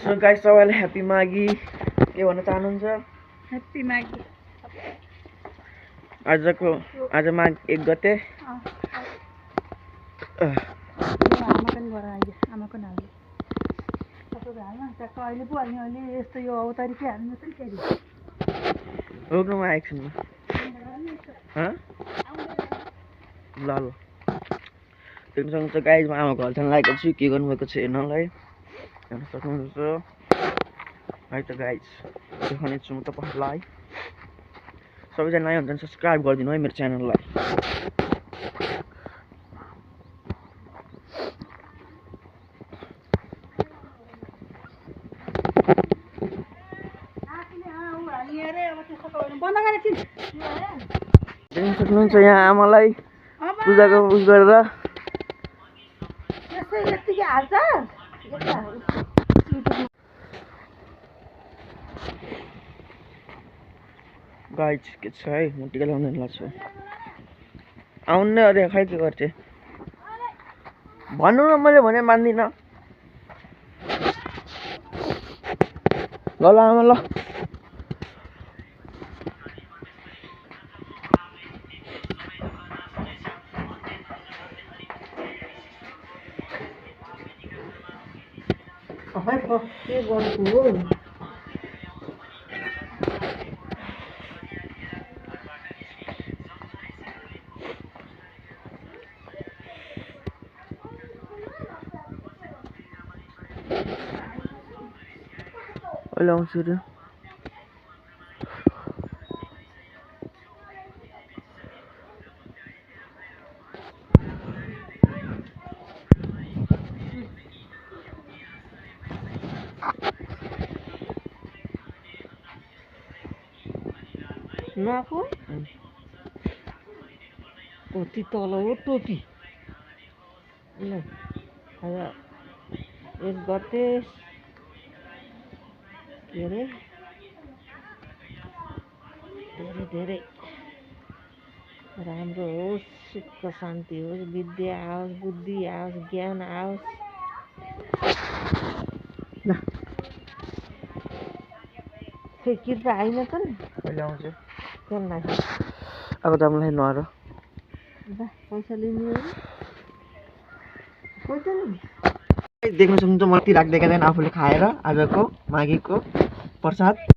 So guys सबैलाई happy मागी के भन्न चाहनुहुन्छ? ह्यापी मागी। आज माघ 1 गते। आमा पनि गर अहिले आमाको नाली सबैको हाल्न ट्याक्क अहिले पो हाल्ने अहिले यस्तो यो अवतारी के हाल्नु त नि फेरि रोक्नुमा आएको छु ल ल देख्न सक्नुहुन्छ गाइस म आमाको घर जान लागेको छु के गर्नुभएको छ हेर्नलाई हेर्न सक्नुहुन्छ है त गाइस देखाउने छु म तपाईहरुलाई सबैजना नयाँ हुनुहुन्छ सब्स्क्राइब गरिदिनु है मेरो च्यानललाई देख्न सक्नुहुन्छ यहाँ आमालाई पूजाको उस गरेर गाइस के छ है म टिका लगाउन लाग्छु आउनु अरे खै के गर्थे भन्नु न मैले भने मान्दिन ल ल आमा ल के गर्नु हो अहिले आउँछु रे नाको कति तल हो टोपी ल आज 1 गते के अरे धेरै राम्रो होस् सुख शान्ति होस् विद्या आओस् बुद्धि आओस् ज्ञान आओस् ल खै किर्पा आइन त नि कहिले आउँछ केन लाग्छ अब त मलाई नर पैसा लिनु देख्न सक्नुहुन्छ मलाई राख्दै आफूले खाएर आजको माघीको प्रसाद